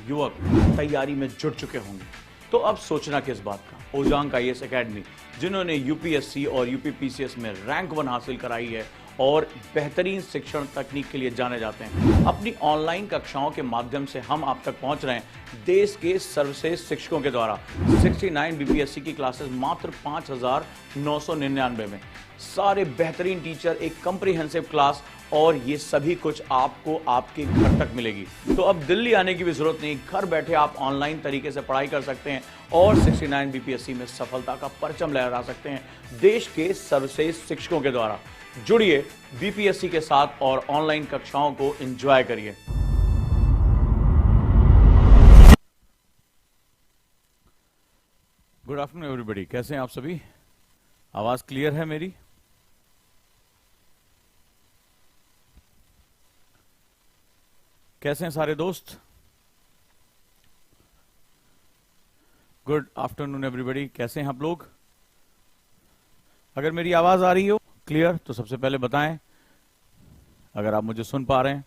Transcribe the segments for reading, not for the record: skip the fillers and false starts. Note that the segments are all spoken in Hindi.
युवक तैयारी में जुट चुके होंगे। तो अब सोचना किस बात का, ओजांग IAS एकेडमी, जिन्होंने यूपीएससी और यूपीपीसीएस में रैंक 1 हासिल कराई है और बेहतरीन शिक्षण तकनीक के लिए जाने जाते हैं, अपनी ऑनलाइन कक्षाओं के माध्यम से हम आप तक पहुंच रहे हैं देश के सर्वश्रेष्ठ शिक्षकों के द्वारा। 69 बीपीएससी की क्लासेस मात्र 5,999 में, सारे बेहतरीन टीचर, एक कॉम्प्रिहेंसिव क्लास, और ये सभी कुछ आपको आपके घर तक मिलेगी। तो अब दिल्ली आने की भी जरूरत नहीं, घर बैठे आप ऑनलाइन तरीके से पढ़ाई कर सकते हैं और 69 बीपीएससी में सफलता का परचम लहरा सकते हैं देश के सर्वश्रेष्ठ शिक्षकों के द्वारा। जुड़िए बीपीएससी के साथ और ऑनलाइन कक्षाओं को एंजॉय करिए। गुड आफ्टरनून एवरीबॉडी, कैसे हैं आप सभी? आवाज क्लियर है मेरी? कैसे हैं सारे दोस्त? गुड आफ्टरनून एवरीबॉडी, कैसे हैं आप लोग? अगर मेरी आवाज आ रही हो क्लियर तो सबसे पहले बताएं अगर आप मुझे सुन पा रहे हैं।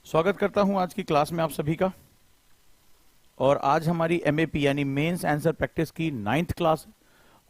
स्वागत करता हूं आज की क्लास में आप सभी का। और आज हमारी MAP यानी मेंस आंसर प्रैक्टिस की 9th क्लास है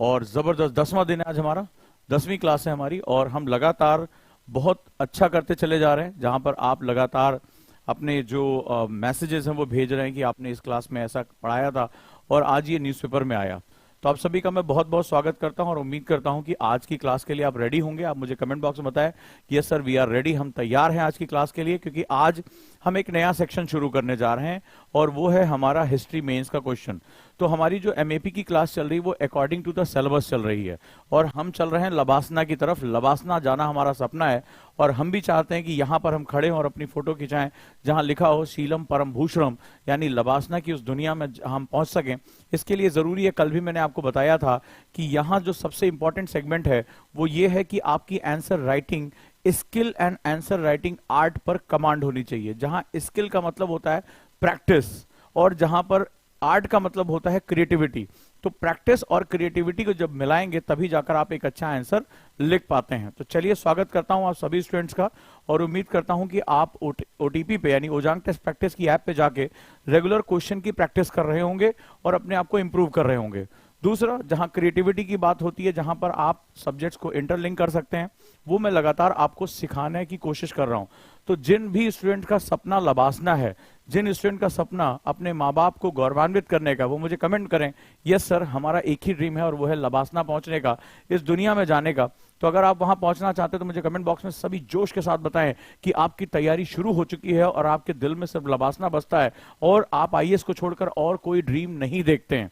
और जबरदस्त 10वां दिन है आज हमारा, 10वीं क्लास है हमारी। और हम लगातार बहुत अच्छा करते चले जा रहे हैं, जहां पर आप लगातार अपने जो मैसेजेस हैं वो भेज रहे हैं कि आपने इस क्लास में ऐसा पढ़ाया था और आज ये न्यूज़पेपर में आया। तो आप सभी का मैं बहुत बहुत स्वागत करता हूं और उम्मीद करता हूं कि आज की क्लास के लिए आप रेडी होंगे। आप मुझे कमेंट बॉक्स में बताएं कि yes sir we are ready, हम तैयार हैं आज की क्लास के लिए, क्योंकि आज हम एक नया सेक्शन शुरू करने जा रहे हैं और वो है हमारा हिस्ट्री मेंस का क्वेश्चन। तो हमारी जो MAP की क्लास चल रही है वो अकॉर्डिंग टू द सिलेबस चल रही है और हम चल रहे हैं लबासना की तरफ। लबासना जाना हमारा सपना है और हम भी चाहते हैं कि यहाँ पर हम खड़े हों और अपनी फोटो खिंचाएं जहां लिखा हो शीलम परम भूषणम, यानी लबासना की उस दुनिया में हम पहुंच सकें। इसके लिए जरूरी है, कल भी मैंने आपको बताया था कि यहाँ जो सबसे इंपॉर्टेंट सेगमेंट है वो ये है कि आपकी answer writing skill and answer writing art पर कमांड होनी चाहिए। जहां स्किल का मतलब होता है प्रैक्टिस और जहां पर आर्ट का मतलब होता है क्रिएटिविटी। तो प्रैक्टिस और क्रिएटिविटी को जब मिलाएंगे तभी जाकर आप एक अच्छा आंसर लिख पाते हैं। तो चलिए स्वागत करता हूं आप सभी स्टूडेंट्स का और उम्मीद करता हूं कि आप OTP पे यानी ओजांग टेस्ट प्रैक्टिस की ऐप पे जाके रेगुलर क्वेश्चन की प्रैक्टिस कर रहे होंगे और अपने आप को इंप्रूव कर रहे होंगे। दूसरा, जहां क्रिएटिविटी की बात होती है, जहां पर आप सब्जेक्ट्स को इंटरलिंक कर सकते हैं, वो मैं लगातार आपको सिखाने की कोशिश कर रहा हूं। तो जिन भी स्टूडेंट का सपना लबासना है, जिन स्टूडेंट का सपना अपने माँ बाप को गौरवान्वित करने का, वो मुझे कमेंट करें यस सर हमारा एक ही ड्रीम है और वो है लबासना पहुंचने का, इस दुनिया में जाने का। तो अगर आप वहां पहुंचना चाहते हैं तो मुझे कमेंट बॉक्स में सभी जोश के साथ बताएं कि आपकी तैयारी शुरू हो चुकी है और आपके दिल में सिर्फ लबासना बसता है और आप IAS को छोड़कर और कोई ड्रीम नहीं देखते हैं।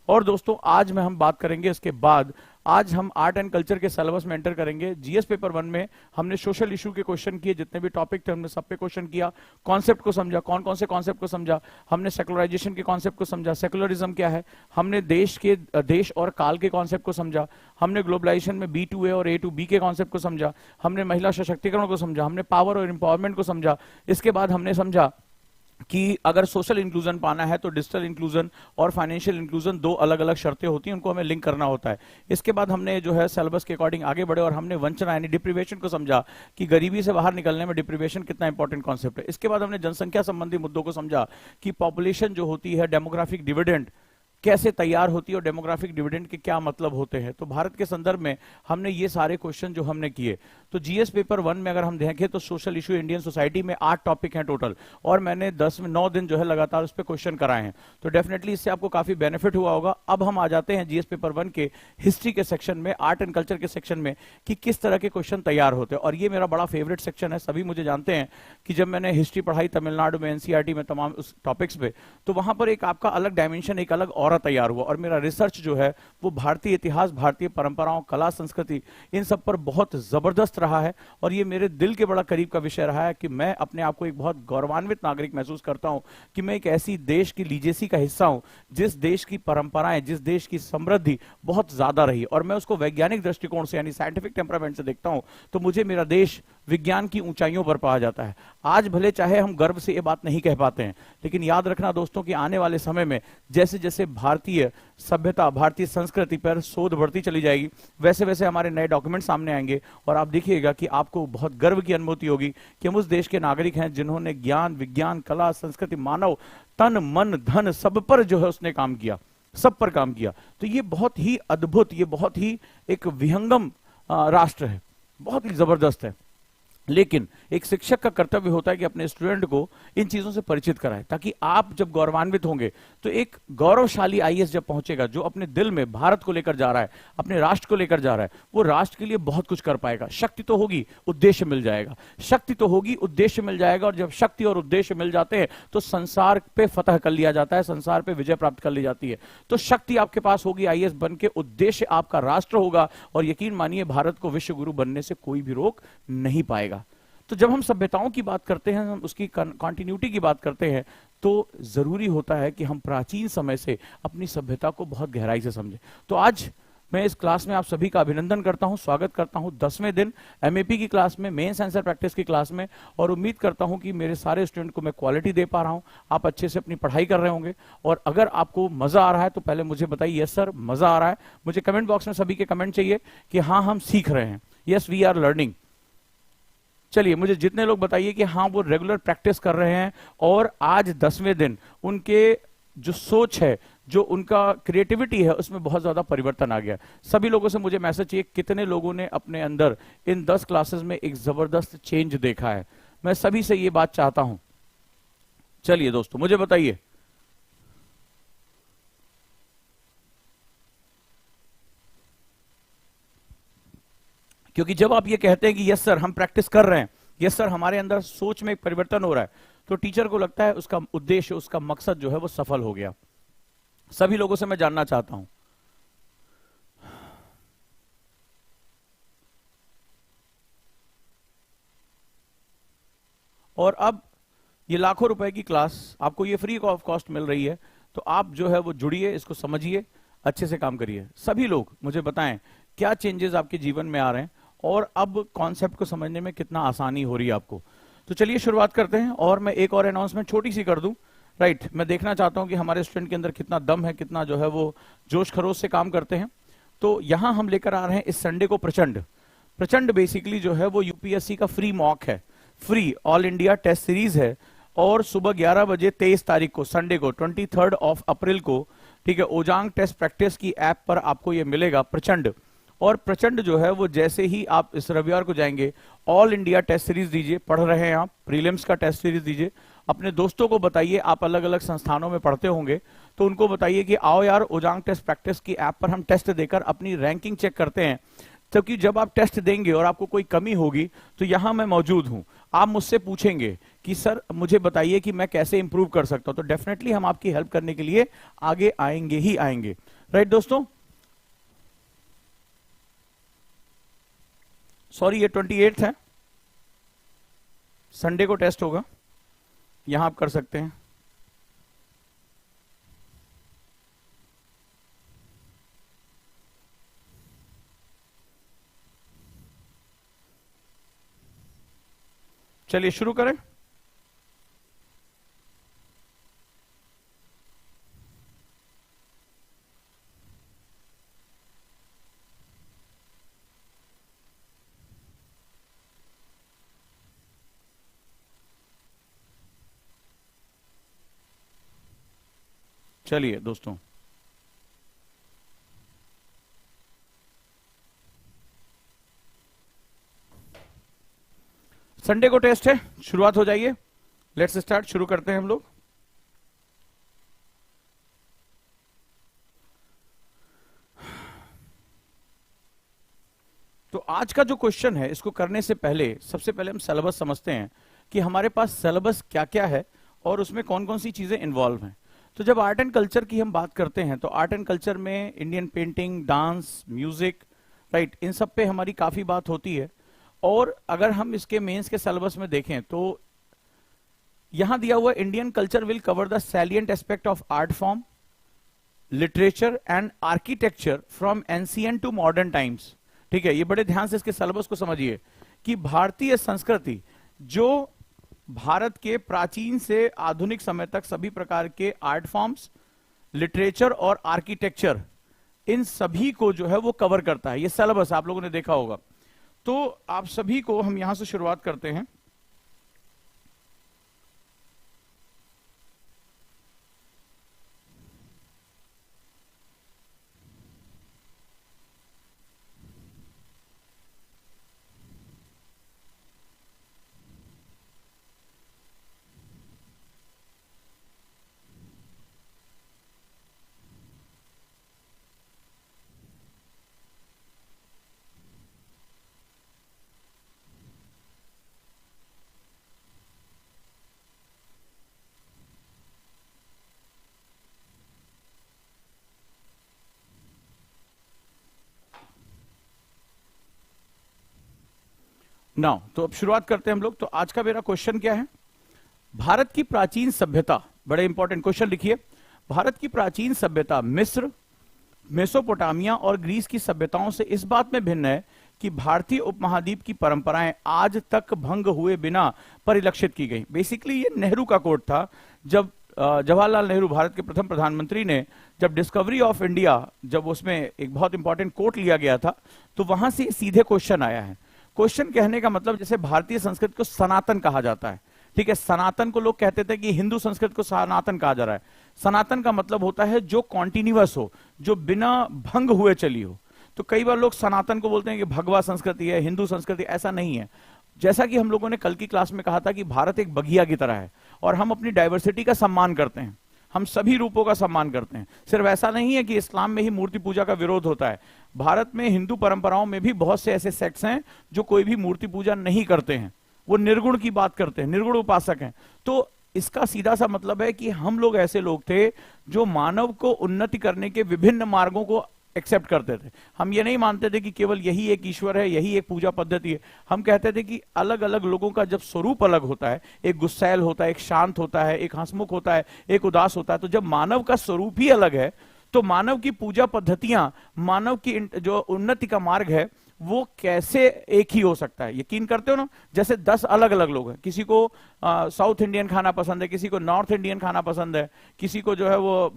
और दोस्तों आज में हम बात करेंगे, इसके बाद आज हम आर्ट एंड कल्चर के सिलेबस में एंटर करेंगे। GS पेपर 1 में हमने सोशल इशू के क्वेश्चन किए, जितने भी टॉपिक थे हमने सब पे क्वेश्चन किया, कॉन्सेप्ट को समझा, कौन कौन से कॉन्सेप्ट को समझा, हमने सेकुलराइजेशन के कॉन्सेप्ट को समझा, सेकुलरिज्म क्या है, हमने देश और काल के कॉन्सेप्ट को समझा, हमने ग्लोबलाइजेशन में B to A और A to B के कॉन्सेप्ट को समझा, हमने महिला सशक्तिकरण को समझा, हमने पावर और एम्पावरमेंट को समझा। इसके बाद हमने समझा कि अगर सोशल इंक्लूजन पाना है तो डिजिटल इंक्लूजन और फाइनेंशियल इंक्लूजन दो अलग अलग शर्तें होती हैं, उनको हमें लिंक करना होता है। इसके बाद हमने जो है सिलेबस के अकॉर्डिंग आगे बढ़े और हमने वंचना यानी डिप्रीवेशन को समझा कि गरीबी से बाहर निकलने में डिप्रीवेशन कितना इंपॉर्टेंट कॉन्सेप्ट है। इसके बाद हमने जनसंख्या संबंधी मुद्दों को समझा कि पॉपुलेशन जो होती है, डेमोग्राफिक डिविडेंड कैसे तैयार होती है और डेमोग्राफिक डिविडेंड के क्या मतलब होते हैं। तो भारत के संदर्भ में हमने ये सारे क्वेश्चन जो हमने किए। तो GS पेपर 1 में अगर हम देखें तो सोशल इशू इंडियन सोसाइटी में 8 टॉपिक हैं टोटल और मैंने 9 दिन जो है लगातार उस पर क्वेश्चन कराए हैं। तो डेफिनेटली इससे आपको काफी बेनिफिट हुआ होगा। अब हम आ जाते हैं GS पेपर 1 के हिस्ट्री के सेक्शन में, आर्ट एंड कल्चर के सेक्शन में, कि किस तरह के क्वेश्चन तैयार होते हैं। और ये मेरा बड़ा फेवरेट सेक्शन है। सभी मुझे जानते हैं कि जब मैंने हिस्ट्री पढ़ाई तमिलनाडु में NCERT में तमाम उस टॉपिक्स पे, तो वहां पर एक आपका अलग डायमेंशन, एक अलग ऑरा तैयार हुआ और मेरा रिसर्च जो है वो भारतीय इतिहास, भारतीय परंपराओं, कला, संस्कृति, इन सब पर बहुत जबरदस्त रहा है और ये मेरे दिल के बड़ा करीब का विषय रहा है कि मैं अपने आप को एक बहुत गौरवान्वित नागरिक महसूस करता हूं कि मैं एक ऐसी देश की लीजेसी का हिस्सा हूं जिस देश की परंपराएं, जिस देश की समृद्धि बहुत ज्यादा रही और मैं उसको वैज्ञानिक दृष्टिकोण से यानी साइंटिफिक टेम्परामेंट से देखता हूं। तो मुझे मेरा देश विज्ञान की ऊंचाइयों पर पाया जाता है। आज भले चाहे हम गर्व से ये बात नहीं कह पाते हैं, लेकिन याद रखना दोस्तों कि आने वाले समय में जैसे जैसे भारतीय सभ्यता, भारतीय संस्कृति पर शोध बढ़ती चली जाएगी, वैसे वैसे हमारे नए डॉक्यूमेंट सामने आएंगे और आप देखिएगा कि आपको बहुत गर्व की अनुभूति होगी कि हम उस देश के नागरिक हैं जिन्होंने ज्ञान, विज्ञान, कला, संस्कृति, मानव, तन, मन, धन सब पर जो है उसने काम किया, सब पर काम किया। तो ये बहुत ही अद्भुत, ये बहुत ही एक विहंगम राष्ट्र है, बहुत ही जबरदस्त है। लेकिन एक शिक्षक का कर्तव्य होता है कि अपने स्टूडेंट को इन चीजों से परिचित कराए, ताकि आप जब गौरवान्वित होंगे तो एक गौरवशाली आईएएस जब पहुंचेगा, जो अपने दिल में भारत को लेकर जा रहा है, अपने राष्ट्र को लेकर जा रहा है, वो राष्ट्र के लिए बहुत कुछ कर पाएगा। शक्ति तो होगी, उद्देश्य मिल जाएगा, शक्ति तो होगी, उद्देश्य मिल जाएगा। और जब शक्ति और उद्देश्य मिल जाते हैं तो संसार पे फतह कर लिया जाता है, संसार पे विजय प्राप्त कर ली जाती है। तो शक्ति आपके पास होगी आईएएस बन के, उद्देश्य आपका राष्ट्र होगा, और यकीन मानिए भारत को विश्व गुरु बनने से कोई भी रोक नहीं पाएगा। तो जब हम सभ्यताओं की बात करते हैं, हम उसकी कंटिन्यूटी की बात करते हैं, तो जरूरी होता है कि हम प्राचीन समय से अपनी सभ्यता को बहुत गहराई से समझें। तो आज मैं इस क्लास में आप सभी का अभिनंदन करता हूं, स्वागत करता हूं 10वें दिन एमएपी की क्लास में, मेंस आंसर प्रैक्टिस की क्लास में। और उम्मीद करता हूं कि मेरे सारे स्टूडेंट को मैं क्वालिटी दे पा रहा हूं, आप अच्छे से अपनी पढ़ाई कर रहे होंगे। और अगर आपको मजा आ रहा है तो पहले मुझे बताइए, यस सर मजा आ रहा है। मुझे कमेंट बॉक्स में सभी के कमेंट चाहिए कि हाँ हम सीख रहे हैं, यस वी आर लर्निंग। चलिए मुझे जितने लोग बताइए कि हाँ वो रेगुलर प्रैक्टिस कर रहे हैं और आज 10वें दिन उनके जो सोच है, जो उनका क्रिएटिविटी है, उसमें बहुत ज्यादा परिवर्तन आ गया। सभी लोगों से मुझे मैसेज चाहिए कितने लोगों ने अपने अंदर इन 10 क्लासेस में एक जबरदस्त चेंज देखा है। मैं सभी से ये बात चाहता हूं। चलिए दोस्तों मुझे बताइए। क्योंकि जब आप ये कहते हैं कि यस सर हम प्रैक्टिस कर रहे हैं, यस सर हमारे अंदर सोच में एक परिवर्तन हो रहा है, तो टीचर को लगता है उसका उद्देश्य, उसका मकसद जो है वो सफल हो गया। सभी लोगों से मैं जानना चाहता हूं। और अब ये लाखों रुपए की क्लास आपको ये फ्री ऑफ कॉस्ट मिल रही है, तो आप जो है वो जुड़िए, इसको समझिए, अच्छे से काम करिए। सभी लोग मुझे बताएं क्या चेंजेस आपके जीवन में आ रहे हैं और अब कॉन्सेप्ट को समझने में कितना आसानी हो रही है आपको। तो चलिए शुरुआत करते हैं। और मैं एक और अनाउंसमेंट छोटी सी कर दूं, राइट। मैं देखना चाहता हूं कि हमारे स्टूडेंट के अंदर कितना दम है, कितना जो है वो जोश खरोश से काम करते हैं। तो यहां हम लेकर आ रहे हैं इस संडे को प्रचंड। प्रचंड बेसिकली जो है वो यूपीएससी का फ्री मॉक है, free all India test series है। और सुबह 11 बजे 23 तारीख को, संडे को 23 ऑफ अप्रैल को, ठीक है, ओजांग टेस्ट प्रैक्टिस की ऐप पर आपको ये मिलेगा प्रचंड। और प्रचंड जो है वो जैसे ही आप इस रविवार को जाएंगे, ऑल इंडिया टेस्ट सीरीज दीजिए, पढ़ रहे हैं आप, प्रीलिम्स का टेस्ट सीरीज दीजिए। अपने दोस्तों को बताइए, आप अलग अलग संस्थानों में पढ़ते होंगे, तो उनको बताइए कि आओ यार ओजांग टेस्ट प्रैक्टिस की ऐप पर हम टेस्ट देकर अपनी रैंकिंग चेक करते हैं। क्योंकि जब आप टेस्ट देंगे और आपको कोई कमी होगी तो यहां मैं मौजूद हूं। आप मुझसे पूछेंगे कि सर मुझे बताइए कि मैं कैसे इंप्रूव कर सकता हूं, तो डेफिनेटली हम आपकी हेल्प करने के लिए आगे आएंगे ही आएंगे। राइट दोस्तों, सॉरी ये 28 है, संडे को टेस्ट होगा, यहां आप कर सकते हैं। चलिए शुरू करें। चलिए दोस्तों, संडे को टेस्ट है, शुरुआत हो जाइए। लेट्स स्टार्ट, शुरू करते हैं हम लोग। तो आज का जो क्वेश्चन है, इसको करने से पहले सबसे पहले हम सिलेबस समझते हैं कि हमारे पास सिलेबस क्या क्या है और उसमें कौन कौन सी चीजें इन्वॉल्व हैं। तो जब आर्ट एंड कल्चर की हम बात करते हैं तो आर्ट एंड कल्चर में Indian painting, dance, music, right, इन सब पे हमारी काफी बात होती है। और अगर हम इसके मेंस के सिलेबस में देखें तो यहां दिया हुआ Indian culture will cover the salient aspect of art form, literature and architecture from ancient to modern times. ठीक है, ये बड़े ध्यान से इसके सिलेबस को समझिए कि भारतीय संस्कृति जो भारत के प्राचीन से आधुनिक समय तक सभी प्रकार के आर्ट फॉर्म्स, लिटरेचर और आर्किटेक्चर, इन सभी को जो है वो कवर करता है। ये सिलेबस आप लोगों ने देखा होगा। तो आप सभी को हम यहां से शुरुआत करते हैं। नाउ तो अब शुरुआत करते हैं हम लोग। तो आज का मेरा क्वेश्चन क्या है? भारत की प्राचीन सभ्यता, बड़े इंपॉर्टेंट क्वेश्चन लिखिए। भारत की प्राचीन सभ्यता मिस्र, मेसोपोटामिया और ग्रीस की सभ्यताओं से इस बात में भिन्न है कि भारतीय उपमहाद्वीप की परंपराएं आज तक भंग हुए बिना परिलक्षित की गई। बेसिकली ये नेहरू का कोट था। जब जवाहरलाल नेहरू भारत के प्रथम प्रधानमंत्री ने जब डिस्कवरी ऑफ इंडिया, जब उसमें एक बहुत इंपॉर्टेंट कोट लिया गया था, तो वहां से सीधे क्वेश्चन आया है। क्वेश्चन कहने का मतलब, जैसे भारतीय संस्कृति को सनातन कहा जाता है, ठीक है। सनातन को लोग कहते थे कि हिंदू संस्कृति को सनातन कहा जा रहा है। सनातन का मतलब होता है जो कॉन्टिन्यूअस हो, जो बिना भंग हुए चली हो। तो कई बार लोग सनातन को बोलते हैं कि भगवा संस्कृति है, हिंदू संस्कृति, ऐसा नहीं है। जैसा कि हम लोगों ने कल की क्लास में कहा था कि भारत एक बगिया की तरह है और हम अपनी डाइवर्सिटी का सम्मान करते हैं, हम सभी रूपों का सम्मान करते हैं। सिर्फ ऐसा नहीं है कि इस्लाम में ही मूर्ति पूजा का विरोध होता है। भारत में हिंदू परंपराओं में भी बहुत से ऐसे सेक्ट्स हैं जो कोई भी मूर्ति पूजा नहीं करते हैं, वो निर्गुण की बात करते हैं, निर्गुण उपासक हैं। तो इसका सीधा सा मतलब है कि हम लोग ऐसे लोग थे जो मानव को उन्नति करने के विभिन्न मार्गों को एक्सेप्ट करते थे। हम ये नहीं मानते थे कि केवल यही एक ईश्वर है, यही एक पूजा पद्धति है। हम कहते थे कि अलग अलग लोगों का जब स्वरूप अलग होता है, एक गुस्सैल होता है, एक शांत होता है, एक हंसमुख होता है, एक उदास होता है, तो जब मानव का स्वरूप ही अलग है तो मानव की पूजा पद्धतियां, मानव की जो उन्नति का मार्ग है, वो कैसे एक ही हो सकता है? यकीन करते हो ना? जैसे 10 अलग अलग लोग हैं, किसी को साउथ इंडियन खाना पसंद है, किसी को नॉर्थ इंडियन खाना पसंद है, किसी को जो है वो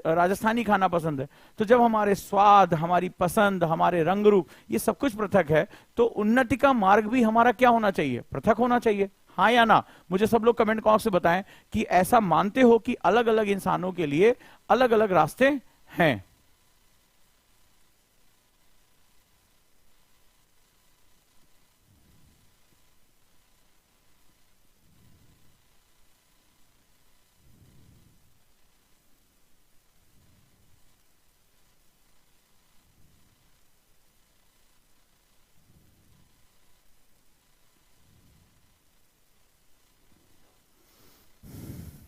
राजस्थानी खाना पसंद है। तो जब हमारे स्वाद, हमारी पसंद, हमारे रंग रूप, ये सब कुछ पृथक है, तो उन्नति का मार्ग भी हमारा क्या होना चाहिए? पृथक होना चाहिए। हाँ या ना? मुझे सब लोग कमेंट बॉक्स से बताएं कि ऐसा मानते हो कि अलग अलग इंसानों के लिए अलग अलग रास्ते हैं।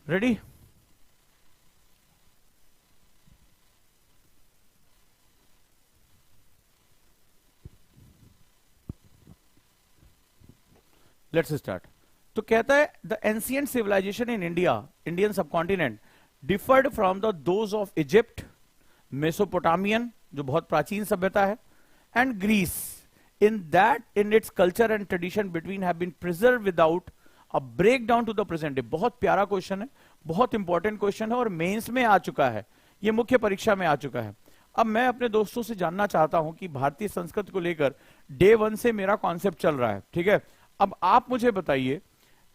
रेडी? Let's start. तो कहता है the ancient civilization in India, Indian subcontinent, differed from the those of Egypt, Mesopotamian जो बहुत प्राचीन सभ्यता है, and Greece, in that in its culture and tradition between have been preserve without a break down to the present day. बहुत प्यारा क्वेश्चन है, बहुत इंपॉर्टेंट क्वेश्चन है और मेंस में आ चुका है, ये मुख्य परीक्षा में आ चुका है। अब मैं अपने दोस्तों से जानना चाहता हूं कि भारतीय संस्कृति को लेकर डे 1 से मेरा कॉन्सेप्ट चल रहा है, ठीक है। अब आप मुझे बताइए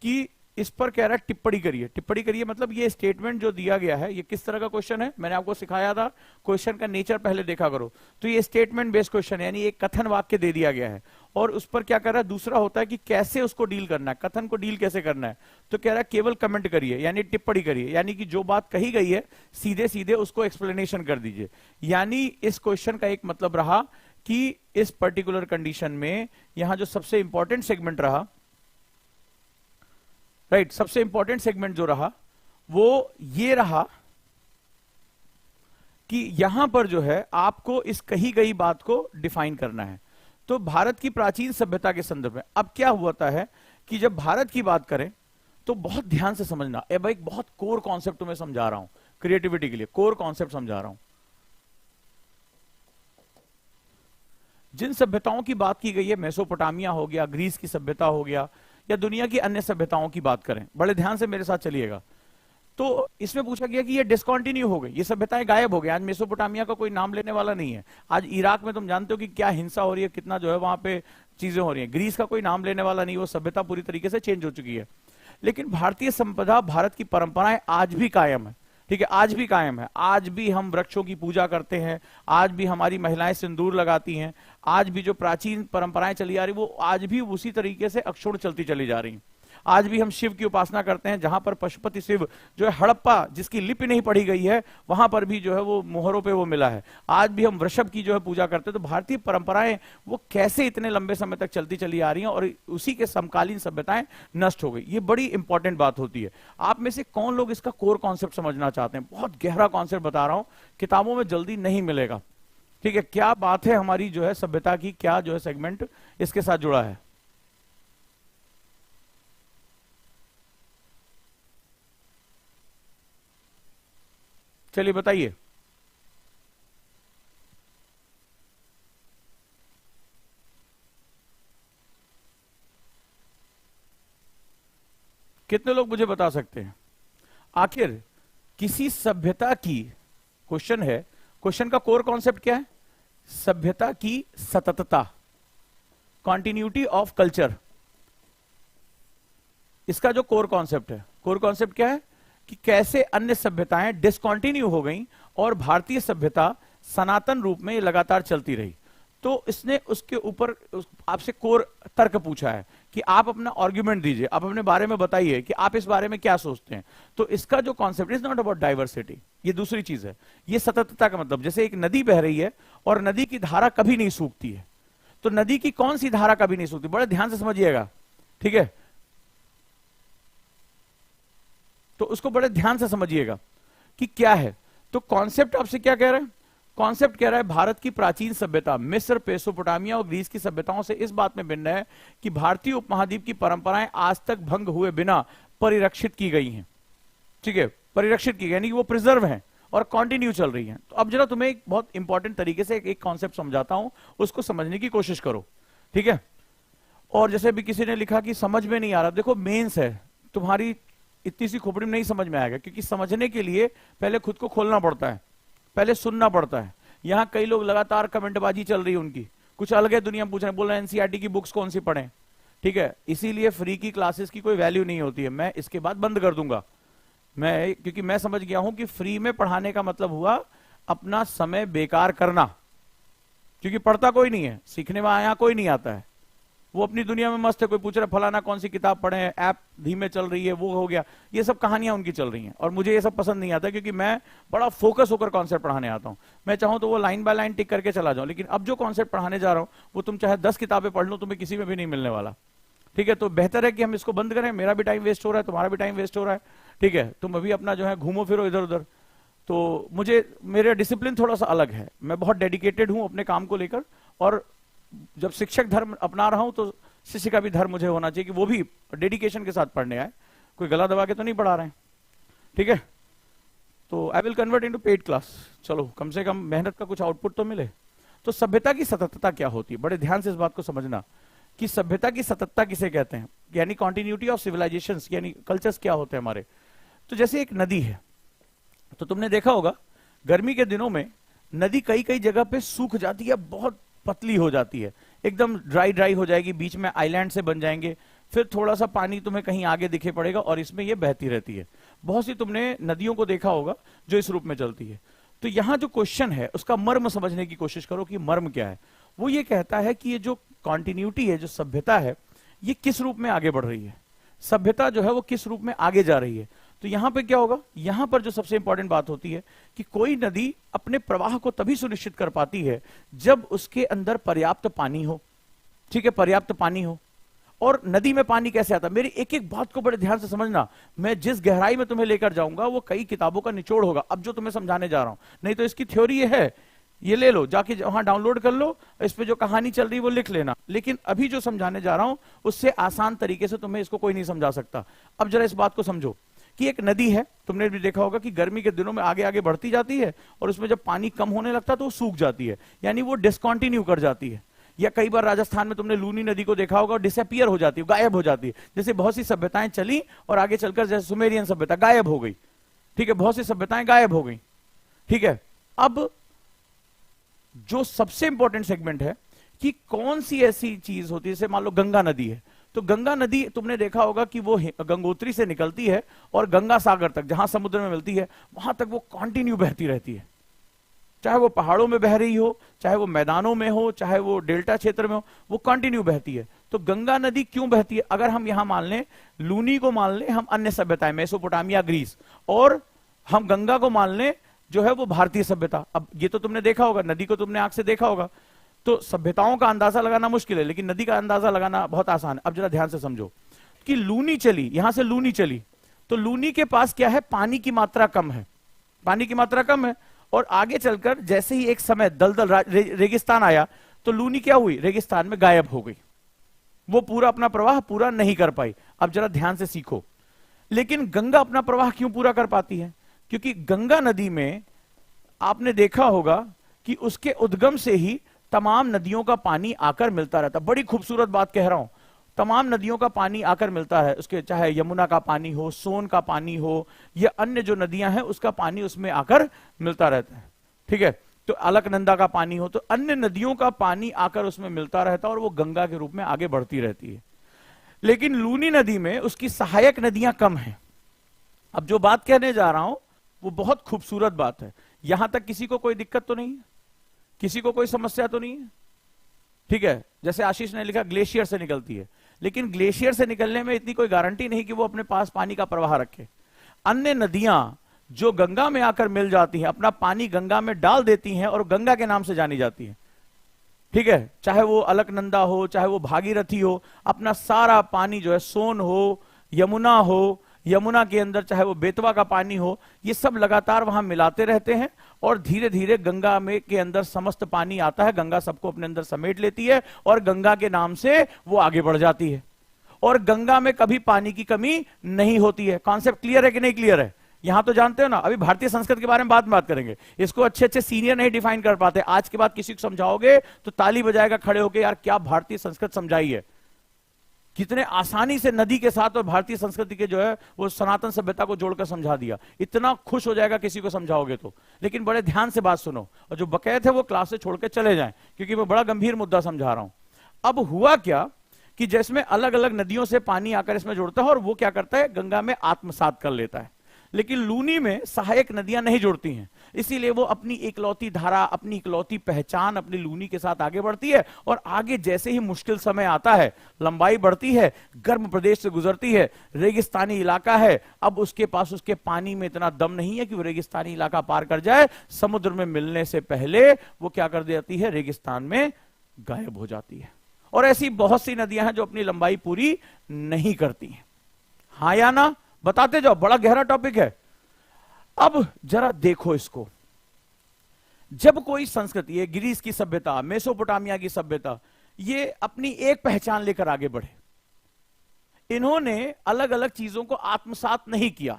कि इस पर कह रहा है टिप्पणी करिए। टिप्पणी करिए मतलब ये स्टेटमेंट जो दिया गया है, ये किस तरह का क्वेश्चन है? मैंने आपको सिखाया था, क्वेश्चन का नेचर पहले देखा करो। तो ये स्टेटमेंट बेस्ड क्वेश्चन है, यानी एक कथन वाक्य दे दिया गया है और उस पर क्या कर रहा है, दूसरा होता है कि कैसे उसको डील करना है, कथन को डील कैसे करना है। तो कह रहा है केवल कमेंट करिए, यानी टिप्पणी करिए, यानी कि जो बात कही गई है सीधे सीधे उसको एक्सप्लेनेशन कर दीजिए। यानी इस क्वेश्चन का एक मतलब रहा कि इस पर्टिकुलर कंडीशन में यहां जो सबसे इंपॉर्टेंट सेगमेंट रहा, राइट, सबसे इंपॉर्टेंट सेगमेंट जो रहा वो ये रहा कि यहां पर जो है आपको इस कही गई बात को डिफाइन करना है। तो भारत की प्राचीन सभ्यता के संदर्भ में अब क्या होता है कि जब भारत की बात करें तो बहुत ध्यान से समझना। अब एक बहुत कोर कॉन्सेप्ट तुम्हें समझा रहा हूं, क्रिएटिविटी के लिए कोर कॉन्सेप्ट समझा रहा हूं। जिन सभ्यताओं की बात की गई है, मेसोपोटामिया हो गया, ग्रीस की सभ्यता हो गया, या दुनिया की अन्य सभ्यताओं की बात करें, बड़े ध्यान से मेरे साथ चलिएगा, तो इसमें पूछा गया कि ये डिसकंटिन्यू हो गई, ये सभ्यताएं गायब हो गई। आज मेसोपोटामिया का कोई नाम लेने वाला नहीं है। आज इराक में तुम जानते हो कि क्या हिंसा हो रही है, कितना जो है वहां पे चीजें हो रही हैं। ग्रीस का कोई नाम लेने वाला नहीं, वो सभ्यता पूरी तरीके से चेंज हो चुकी है। लेकिन भारतीय संपदा, भारत की परंपराएं आज भी कायम है। ठीक है, आज भी कायम है। आज भी हम वृक्षों की पूजा करते हैं, आज भी हमारी महिलाएं सिंदूर लगाती हैं, आज भी जो प्राचीन परंपराएं चली आ रही वो आज भी उसी तरीके से अक्षुण्ण चलती चली जा रही। आज भी हम शिव की उपासना करते हैं, जहां पर पशुपति शिव जो है हड़प्पा, जिसकी लिपि नहीं पढ़ी गई है, वहां पर भी जो है वो मोहरों पे वो मिला है। आज भी हम वृषभ की जो है पूजा करते हैं। तो भारतीय परंपराएं वो कैसे इतने लंबे समय तक चलती चली आ रही हैं और उसी के समकालीन सभ्यताएं नष्ट हो गई, ये बड़ी इंपॉर्टेंट बात होती है। आप में से कौन लोग इसका कोर कॉन्सेप्ट समझना चाहते हैं? बहुत गहरा कॉन्सेप्ट बता रहा हूं, किताबों में जल्दी नहीं मिलेगा। ठीक है, क्या बात है हमारी जो है सभ्यता की, क्या जो है सेगमेंट इसके साथ जुड़ा है? चलिए बताइए। कितने लोग मुझे बता सकते हैं आखिर किसी सभ्यता की, क्वेश्चन है, क्वेश्चन का कोर कॉन्सेप्ट क्या है? सभ्यता की सततता, कॉन्टिन्यूटी ऑफ कल्चर, इसका जो कोर कॉन्सेप्ट है। कोर कॉन्सेप्ट क्या है कि कैसे अन्य सभ्यताएं डिसकंटिन्यू हो गई और भारतीय सभ्यता सनातन रूप में लगातार चलती रही। तो इसने उसके ऊपर आपसे कोर तर्क पूछा है कि आप अपना आर्गुमेंट दीजिए, आप अपने बारे में बताइए कि आप इस बारे में क्या सोचते हैं। तो इसका जो concept is not about diversity, ये दूसरी चीज है। ये सततता का मतलब, जैसे एक नदी बह रही है और नदी की धारा कभी नहीं सूखती है, तो नदी की कौन सी धारा कभी नहीं सूखती? बड़े ध्यान से समझिएगा, ठीक है, तो उसको बड़े ध्यान से समझिएगा कि क्या है। तो कॉन्सेप्ट आपसे क्या कह रहा है? कॉन्सेप्ट कह रहा है भारत की प्राचीन सभ्यता मिस्र, मेसोपोटामिया और ग्रीस की सभ्यताओं से इस बात में भिन्न है कि भारतीय उपमहाद्वीप की परंपराएं आज तक भंग हुए बिना परिरक्षित की गई हैं। ठीक है, परिरक्षित की गई, यानी कि वो प्रिजर्व हैं और कंटिन्यू चल रही हैं। तो अब जरा तुम्हें एक बहुत इंपॉर्टेंट तरीके से एक कॉन्सेप्ट समझाता हूं, उसको समझने की कोशिश करो। ठीक है, और जैसे भी किसी ने लिखा कि समझ में नहीं आ रहा, देखो मेंस है, तुम्हारी इतनी सी खोपड़ी में नहीं समझ में आएगा, क्योंकि समझने के लिए पहले खुद को खोलना पड़ता है, पहले सुनना पड़ता है। यहां कई लोग लगातार कमेंटबाजी चल रही है उनकी, कुछ अलग है दुनिया, पूछ रहे हैं, बोल रहे हैं एनसीईआरटी की बुक्स कौन सी पढ़ें। ठीक है, इसीलिए फ्री की क्लासेस की कोई वैल्यू नहीं होती है, मैं इसके बाद बंद कर दूंगा। मैं क्योंकि मैं समझ गया हूं कि फ्री में पढ़ाने का मतलब हुआ अपना समय बेकार करना, क्योंकि पढ़ता कोई नहीं है, सीखने में यहां कोई नहीं आता है, वो अपनी दुनिया में मस्त है। कोई पूछ रहा है फलाना कौन सी किताब पढ़े, ऐप धीमे चल रही है, वो हो गया, ये सब कहानियां उनकी चल रही हैं, और मुझे ये सब पसंद नहीं आता, क्योंकि मैं बड़ा फोकस होकर कॉन्सेप्ट पढ़ाने आता हूं। मैं चाहूं तो वो लाइन बाय लाइन टिक करके चला जाऊं, लेकिन अब जो कॉन्सेप्ट पढ़ाने जा रहा हूं वो तुम चाहे 10 किताबें पढ़ लो, तुम्हें किसी में भी नहीं मिलने वाला। ठीक है, तो बेहतर है कि हम इसको बंद करें, मेरा भी टाइम वेस्ट हो रहा है, तुम्हारा भी टाइम वेस्ट हो रहा है। ठीक है, तुम अभी अपना जो है घूमो फिरो इधर उधर। तो मुझे, मेरा डिसिप्लिन थोड़ा सा अलग है, मैं बहुत डेडिकेटेड हूं अपने काम को लेकर, और जब शिक्षक धर्म अपना रहा हूं तो शिष्य का भी धर्म मुझे होना चाहिए कि वो भी डेडिकेशन के साथ पढ़ने आए, कोई गला दबा के तो नहीं पढ़ा रहे हैं। ठीक है, तो I will convert into paid class, चलो कम से कम मेहनत का कुछ आउटपुट तो मिले। तो सभ्यता की सततता क्या होती है, बड़े ध्यान से इस बात को समझना कि सभ्यता की सततता किसे कहते हैं, यानी कॉन्टिन्यूटी ऑफ सिविलाइजेशंस, यानी कल्चर्स क्या होते हैं हमारे। तो जैसे एक नदी है, तो तुमने देखा होगा गर्मी के दिनों में नदी कई कई जगह पे सूख जाती है, बहुत पतली हो जाती है, एकदम ड्राई ड्राई हो जाएगी, बीच में आइलैंड से बन जाएंगे, फिर थोड़ा सा पानी तुम्हें कहीं आगे दिखे पड़ेगा और इसमें ये बहती रहती है। बहुत सी तुमने नदियों को देखा होगा जो इस रूप में चलती है। तो यहां जो क्वेश्चन है उसका मर्म समझने की कोशिश करो कि मर्म क्या है। वो ये कहता है कि ये जो कॉन्टिन्यूटी है, जो सभ्यता है, ये किस रूप में आगे बढ़ रही है, सभ्यता जो है वो किस रूप में आगे जा रही है। तो यहां पे क्या होगा, यहां पर जो सबसे इंपॉर्टेंट बात होती है कि कोई नदी अपने प्रवाह को तभी सुनिश्चित कर पाती है जब उसके अंदर पर्याप्त पानी हो। ठीक है, पर्याप्त पानी हो। और नदी में पानी कैसे आता है, मेरी एक एक बात को बड़े ध्यान से समझना, मैं जिस गहराई में तुम्हें लेकर जाऊंगा वो कई किताबों का निचोड़ होगा अब जो तुम्हें समझाने जा रहा हूं। नहीं तो इसकी थ्योरी ये है, ये ले लो, जाके वहां डाउनलोड कर लो, इस पे जो कहानी चल रही है वो लिख लेना, लेकिन अभी जो समझाने जा रहा हूं उससे आसान तरीके से तुम्हें इसको कोई नहीं समझा सकता। अब जरा इस बात को समझो कि एक नदी है, तुमने भी देखा होगा कि गर्मी के दिनों में आगे आगे बढ़ती जाती है और उसमें जब पानी कम होने लगता है तो वो सूख जाती है, यानी वो डिसकंटिन्यू कर जाती है। या कई बार राजस्थान में तुमने लूनी नदी को देखा होगा, डिसअपियर हो जाती है, गायब हो जाती है। जैसे बहुत सी सभ्यताएं चली और आगे चलकर, जैसे सुमेरियन सभ्यता गायब हो गई, ठीक है, बहुत सी सभ्यताएं गायब हो गई, ठीक है। अब जो सबसे इंपॉर्टेंट सेगमेंट है कि कौन सी ऐसी चीज होती है, जैसे मान लो गंगा नदी है, तो गंगा नदी तुमने देखा होगा कि वो गंगोत्री से निकलती है और गंगा सागर तक, जहां समुद्र में मिलती है, वहां तक वो कंटिन्यू बहती रहती है। चाहे वो पहाड़ों में बह रही हो, चाहे वो मैदानों में हो, चाहे वो डेल्टा क्षेत्र में हो, वो कंटिन्यू बहती है। तो गंगा नदी क्यों बहती है? अगर हम यहां मान लें, लूनी को मान लें हम अन्य सभ्यताएं, मेसोपोटामिया, ग्रीस, और हम गंगा को मान लें जो है वो भारतीय सभ्यता। अब ये तो तुमने देखा होगा, नदी को तुमने आंख से देखा होगा, तो सभ्यताओं का अंदाजा लगाना मुश्किल है, लेकिन नदी का अंदाजा लगाना बहुत आसान है। अब जरा ध्यान से समझो कि लूनी चली, यहां से लूनी चली, तो लूनी के पास क्या है? पानी की मात्रा कम है, पानी की मात्रा कम है, और आगे चलकर जैसे ही एक समय दलदल रेगिस्तान आया, तो लूनी क्या हुई? रेगिस्तान में गायब हो गई, वो पूरा अपना प्रवाह पूरा नहीं कर पाई। अब जरा ध्यान से सीखो, लेकिन गंगा अपना प्रवाह क्यों पूरा कर पाती है? क्योंकि गंगा नदी में आपने देखा होगा कि उसके उद्गम से ही तमाम नदियों का पानी आकर मिलता रहता। बड़ी खूबसूरत बात कह रहा हूं, तमाम नदियों का पानी आकर मिलता है उसके, चाहे यमुना का पानी हो, सोन का पानी हो, या अन्य जो नदियां हैं उसका पानी उसमें आकर मिलता रहता है, ठीक है। तो अलकनंदा का पानी हो, तो अन्य नदियों का पानी आकर उसमें मिलता रहता है और वो गंगा के रूप में आगे बढ़ती रहती है। लेकिन लूनी नदी में उसकी सहायक नदियां कम हैं। अब जो बात कहने जा रहा हूं वो बहुत खूबसूरत बात है, यहां तक किसी को कोई दिक्कत तो नहीं है, किसी को कोई समस्या तो नहीं है, ठीक है। जैसे आशीष ने लिखा ग्लेशियर से निकलती है, लेकिन ग्लेशियर से निकलने में इतनी कोई गारंटी नहीं कि वो अपने पास पानी का प्रवाह रखे। अन्य नदियां जो गंगा में आकर मिल जाती हैं, अपना पानी गंगा में डाल देती हैं और गंगा के नाम से जानी जाती है, ठीक है। चाहे वो अलकनंदा हो, चाहे वो भागीरथी हो, अपना सारा पानी जो है, सोन हो, यमुना हो, यमुना के अंदर चाहे वो बेतवा का पानी हो, ये सब लगातार वहां मिलाते रहते हैं और धीरे धीरे गंगा में के अंदर समस्त पानी आता है, गंगा सबको अपने अंदर समेट लेती है और गंगा के नाम से वो आगे बढ़ जाती है। और गंगा में कभी पानी की कमी नहीं होती है। कॉन्सेप्ट क्लियर है कि नहीं क्लियर है? यहां तो जानते हो ना। अभी भारतीय संस्कृत के बारे में बात करेंगे, इसको अच्छे अच्छे सीनियर नहीं डिफाइन कर पाते। आज के बाद किसी को समझाओगे तो ताली बजाएगा खड़े होकर, यार क्या भारतीय संस्कृत समझाई है, कितने आसानी से नदी के साथ और भारतीय संस्कृति के जो है वो सनातन सभ्यता को जोड़कर समझा दिया। इतना खुश हो जाएगा किसी को समझाओगे तो। लेकिन बड़े ध्यान से बात सुनो, और जो बकैत है वो क्लास से छोड़ के चले जाएं, क्योंकि मैं बड़ा गंभीर मुद्दा समझा रहा हूं। अब हुआ क्या कि जिसमें अलग अलग नदियों से पानी आकर इसमें जुड़ता है और वो क्या करता है, गंगा में आत्मसात कर लेता है। लेकिन लूनी में सहायक नदियां नहीं जुड़ती हैं, इसीलिए वो अपनी इकलौती धारा, अपनी इकलौती पहचान अपनी लूनी के साथ आगे बढ़ती है। और आगे जैसे ही मुश्किल समय आता है, लंबाई बढ़ती है, गर्म प्रदेश से गुजरती है, रेगिस्तानी इलाका है, अब उसके पास उसके पानी में इतना दम नहीं है कि वो रेगिस्तानी इलाका पार कर जाए। समुद्र में मिलने से पहले वो क्या कर देती है, रेगिस्तान में गायब हो जाती है। और ऐसी बहुत सी नदियां हैं जो अपनी लंबाई पूरी नहीं करती हैं। हाँ या ना बताते जाओ, बड़ा गहरा टॉपिक है। अब जरा देखो इसको, जब कोई संस्कृति, ये ग्रीस की सभ्यता, मेसोपोटामिया की सभ्यता, ये अपनी एक पहचान लेकर आगे बढ़े, इन्होंने अलग अलग चीजों को आत्मसात नहीं किया,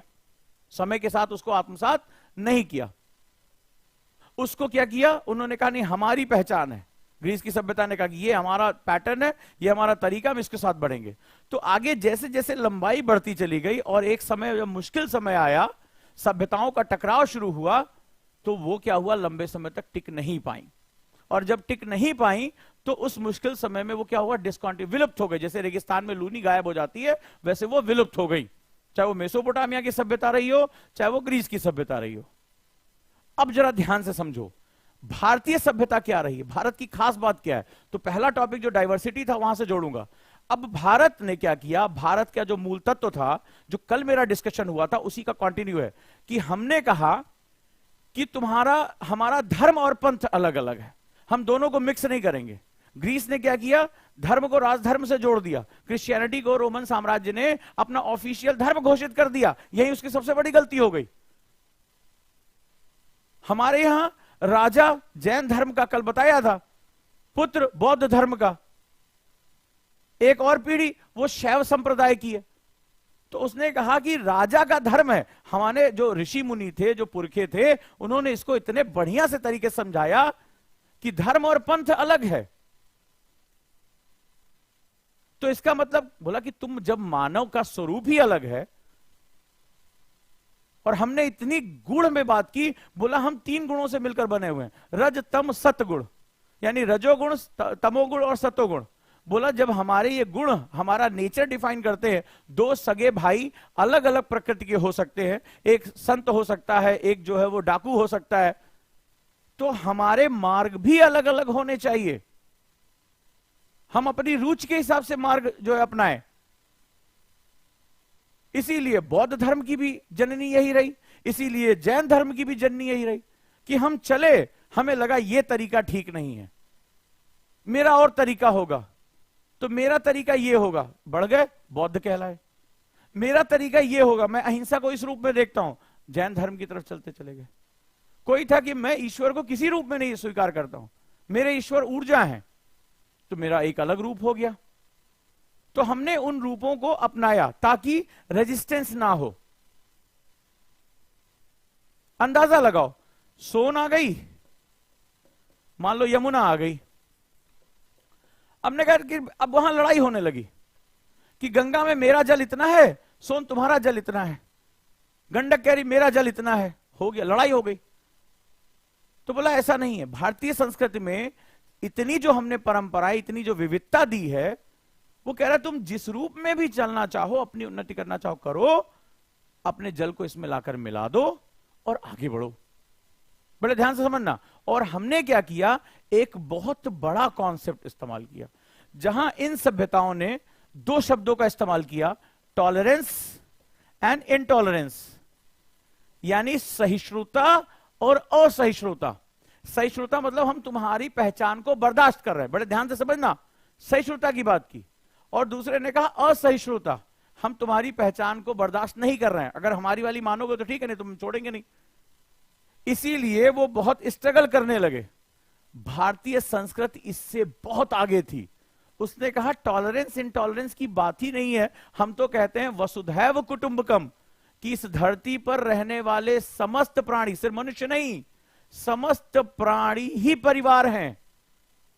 समय के साथ उसको आत्मसात नहीं किया। उसको क्या किया, उन्होंने कहा नहीं हमारी पहचान है। ग्रीस की सभ्यता ने कहा कि ये हमारा पैटर्न है, ये हमारा तरीका, हम इसके साथ बढ़ेंगे। तो आगे जैसे जैसे लंबाई बढ़ती चली गई और एक समय जब मुश्किल समय आया, सभ्यताओं का टकराव शुरू हुआ, तो वो क्या हुआ, लंबे समय तक टिक नहीं पाई। और जब टिक नहीं पाई तो उस मुश्किल समय में वो क्या हुआ, डिस्कंटिन्यू, विलुप्त हो गई। जैसे रेगिस्तान में लूनी गायब हो जाती है, वैसे वो विलुप्त हो गई, चाहे वो मेसोपोटामिया की सभ्यता रही हो, चाहे वो ग्रीस की सभ्यता रही हो। अब जरा ध्यान से समझो भारतीय सभ्यता क्या रही है, भारत की खास बात क्या है। तो पहला टॉपिक जो डाइवर्सिटी था वहां से जोड़ूंगा। अब भारत ने क्या किया, भारत का जो मूल तत्व था, जो कल मेरा डिस्कशन हुआ था, उसी का कंटिन्यू है कि हमने कहा कि तुम्हारा हमारा धर्म और पंथ अलग अलग है, हम दोनों को मिक्स नहीं करेंगे। ग्रीस ने क्या किया, धर्म को राजधर्म से जोड़ दिया, क्रिश्चियनिटी को रोमन साम्राज्य ने अपना ऑफिशियल धर्म घोषित कर दिया, यही उसकी सबसे बड़ी गलती हो गई। हमारे यहां राजा जैन धर्म का कल बताया था, पुत्र बौद्ध धर्म का, एक और पीढ़ी वो शैव संप्रदाय की है। तो उसने कहा कि राजा का धर्म है। हमारे जो ऋषि मुनि थे, जो पुरखे थे, उन्होंने इसको इतने बढ़िया से तरीके से समझाया कि धर्म और पंथ अलग है। तो इसका मतलब बोला कि तुम जब मानव का स्वरूप ही अलग है, और हमने इतनी गुण में बात की, बोला हम 3 गुणों से मिलकर बने हुए हैं, रज तम सतगुण, यानी रजोगुण, तमोगुण और सतोगुण। बोला जब हमारे ये गुण हमारा नेचर डिफाइन करते हैं, 2 सगे भाई अलग अलग प्रकृति के हो सकते हैं, एक संत हो सकता है, एक जो है वो डाकू हो सकता है, तो हमारे मार्ग भी अलग अलग होने चाहिए। हम अपनी रुचि के हिसाब से मार्ग जो है अपनाएं। इसीलिए बौद्ध धर्म की भी जननी यही रही, इसीलिए जैन धर्म की भी जननी यही रही कि हम चले, हमें लगा ये तरीका ठीक नहीं है, मेरा और तरीका होगा, तो मेरा तरीका ये होगा, बढ़ गए बौद्ध कहलाए। मेरा तरीका ये होगा, मैं अहिंसा को इस रूप में देखता हूं, जैन धर्म की तरफ चलते चले गए। कोई था कि मैं ईश्वर को किसी रूप में नहीं स्वीकार करता हूं, मेरे ईश्वर ऊर्जा है, तो मेरा एक अलग रूप हो गया। तो हमने उन रूपों को अपनाया ताकि रेजिस्टेंस ना हो। अंदाजा लगाओ, सोन आ गई, मान लो यमुना आ गई, हमने कहा कि अब वहां लड़ाई होने लगी कि गंगा में मेरा जल इतना है, सोन तुम्हारा जल इतना है, गंडक कह रही मेरा जल इतना है, हो गया, लड़ाई हो गई। तो बोला ऐसा नहीं है, भारतीय संस्कृति में इतनी जो हमने परंपराएं, इतनी जो विविधता दी है, वो कह रहा है तुम जिस रूप में भी चलना चाहो, अपनी उन्नति करना चाहो करो, अपने जल को इसमें लाकर मिला दो और आगे बढ़ो। बड़े ध्यान से समझना। और हमने क्या किया, एक बहुत बड़ा कॉन्सेप्ट इस्तेमाल किया, जहां इन सभ्यताओं ने 2 शब्दों का इस्तेमाल किया, टॉलरेंस एंड इनटॉलरेंस, यानी सहिष्णुता और असहिष्णुता। सहिष्णुता मतलब हम तुम्हारी पहचान को बर्दाश्त कर रहे हैं, बड़े ध्यान से समझना, सहिष्णुता की बात की। और दूसरे ने कहा असहिष्णुता, हम तुम्हारी पहचान को बर्दाश्त नहीं कर रहे हैं, अगर हमारी वाली मानोगे तो ठीक है, नहीं तुम छोड़ेंगे नहीं। इसीलिए वो बहुत स्ट्रगल करने लगे। भारतीय संस्कृति इससे बहुत आगे थी। उसने कहा टॉलरेंस इनटॉलरेंस की बात ही नहीं है, हम तो कहते हैं वसुधैव कुटुंबकम, कि इस धरती पर रहने वाले समस्त प्राणी, सिर्फ मनुष्य नहीं, समस्त प्राणी ही परिवार हैं।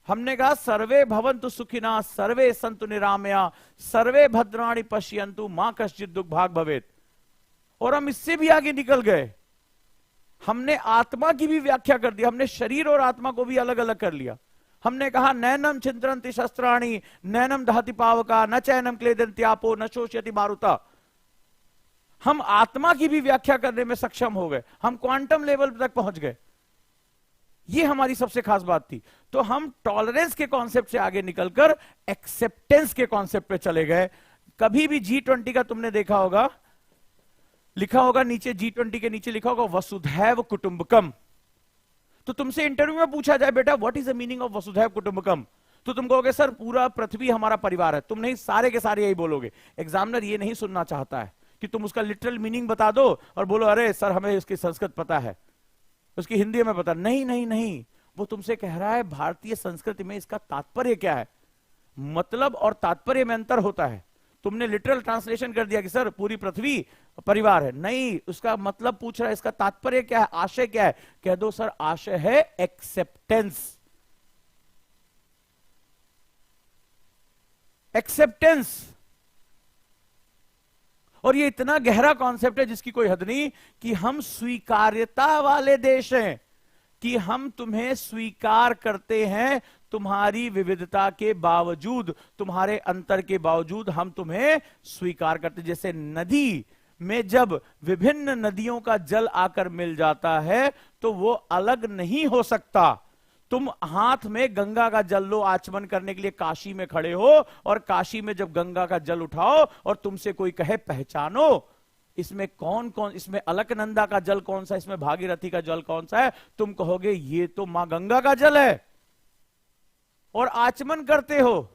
हमने कहा सर्वे भवन्तु सुखिना, सर्वे सन्तु निरामया, सर्वे भद्राणि पश्यन्तु, मां कश्चित् दुख भाग भवेत्। और हम इससे भी आगे निकल गए, हमने आत्मा की भी व्याख्या कर दी, हमने शरीर और आत्मा को भी अलग अलग कर लिया। हमने कहा नैनम छिन्द्रन्ति शस्त्राणि, नैनम दहति पावका, न चैनम क्लेदन्ति आपो, न शोष्यति मारुता। हम आत्मा की भी व्याख्या करने में सक्षम हो गए, हम क्वांटम लेवल तक पहुंच गए। ये हमारी सबसे खास बात थी। तो हम टॉलरेंस के कॉन्सेप्ट से आगे निकलकर एक्सेप्टेंस के कॉन्सेप्ट पे चले गए। कभी भी G20 का तुमने देखा होगा, लिखा होगा नीचे, G20 के नीचे लिखा होगा वसुधैव कुटुंबकम। तो तुमसे इंटरव्यू में पूछा जाए बेटा what is the meaning of वसुधैव कुटुंबकम, तो तुम कहोगे सर पूरा पृथ्वी हमारा परिवार है। तुम नहीं, सारे के सारे यही बोलोगे। एग्जामिनर ये नहीं सुनना चाहता है कि तुम उसका लिटरल मीनिंग बता दो और बोलो अरे सर हमें इसकी संस्कृत पता है, उसकी हिंदी में पता नहीं। नहीं नहीं, वो तुमसे कह रहा है भारतीय संस्कृति में इसका तात्पर्य क्या है। मतलब और तात्पर्य में अंतर होता है। तुमने लिटरल ट्रांसलेशन कर दिया कि सर पूरी पृथ्वी परिवार है, नहीं, उसका मतलब पूछ रहा है इसका तात्पर्य क्या है, आशय क्या है। कह दो सर आशय है एक्सेप्टेंस। एक्सेप्टेंस। और ये इतना गहरा कॉन्सेप्ट है जिसकी कोई हद नहीं, कि हम स्वीकार्यता वाले देश हैं, कि हम तुम्हें स्वीकार करते हैं, तुम्हारी विविधता के बावजूद, तुम्हारे अंतर के बावजूद हम तुम्हें स्वीकार करते। जैसे नदी में जब विभिन्न नदियों का जल आकर मिल जाता है तो वो अलग नहीं हो सकता। तुम हाथ में गंगा का जल लो आचमन करने के लिए, काशी में खड़े हो, और काशी में जब गंगा का जल उठाओ और तुमसे कोई कहे पहचानो इसमें कौन कौन, इसमें अलकनंदा का जल कौन सा, इसमें भागीरथी का जल कौन सा है, तुम कहोगे ये तो मां गंगा का जल है, और आचमन करते हो।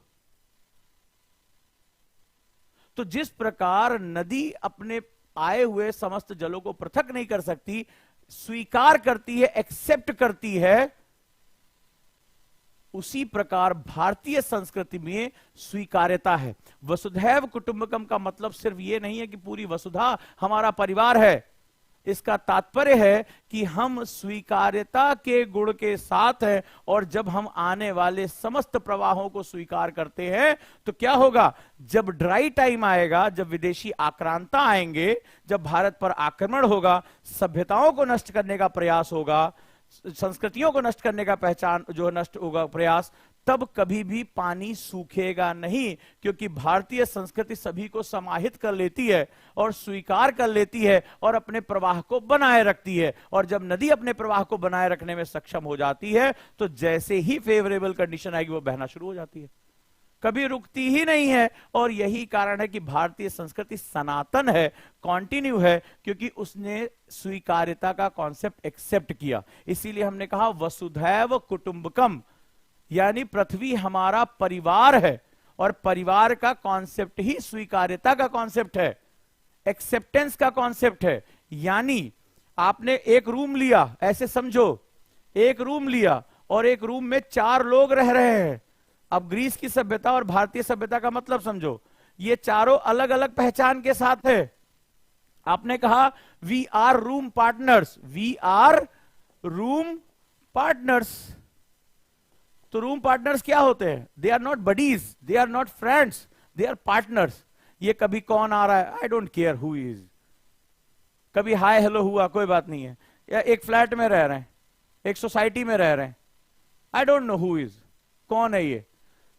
तो जिस प्रकार नदी अपने आए हुए समस्त जलों को पृथक नहीं कर सकती, स्वीकार करती है, एक्सेप्ट करती है, उसी प्रकार भारतीय संस्कृति में स्वीकार्यता है। वसुधैव कुटुंबकम का मतलब सिर्फ यह नहीं है कि पूरी वसुधा हमारा परिवार है। इसका तात्पर्य है कि हम स्वीकार्यता के गुण के साथ हैं, और जब हम आने वाले समस्त प्रवाहों को स्वीकार करते हैं तो क्या होगा, जब ड्राई टाइम आएगा, जब विदेशी आक्रांता आएंगे, जब भारत पर आक्रमण होगा, सभ्यताओं को नष्ट करने का प्रयास होगा, संस्कृतियों को नष्ट करने का पहचान जो नष्ट होगा प्रयास, तब कभी भी पानी सूखेगा नहीं, क्योंकि भारतीय संस्कृति सभी को समाहित कर लेती है और स्वीकार कर लेती है और अपने प्रवाह को बनाए रखती है। और जब नदी अपने प्रवाह को बनाए रखने में सक्षम हो जाती है तो जैसे ही फेवरेबल कंडीशन आएगी वो बहना शुरू हो जाती है, कभी रुकती ही नहीं है। और यही कारण है कि भारतीय संस्कृति सनातन है, कॉन्टिन्यू है, क्योंकि उसने स्वीकार्यता का कॉन्सेप्ट एक्सेप्ट किया। इसीलिए हमने कहा वसुधैव कुटुंबकम, यानी पृथ्वी हमारा परिवार है, और परिवार का कॉन्सेप्ट ही स्वीकार्यता का कॉन्सेप्ट है, एक्सेप्टेंस का कॉन्सेप्ट है। यानी आपने एक रूम लिया, ऐसे समझो एक रूम लिया और एक रूम में 4 लोग रह रहे हैं। अब ग्रीस की सभ्यता और भारतीय सभ्यता का मतलब समझो, ये चारों अलग अलग पहचान के साथ है। आपने कहा we are room partners, we are room partners. तो रूम पार्टनर्स क्या होते हैं? They are not buddies, they are not friends, they are partners. ये कभी कौन आ रहा है, I don't care who is, कभी हाय हेलो हुआ, कोई बात नहीं है, या एक फ्लैट में रह रहे हैं, एक सोसाइटी में रह रहे हैं, I don't know who is, कौन है ये।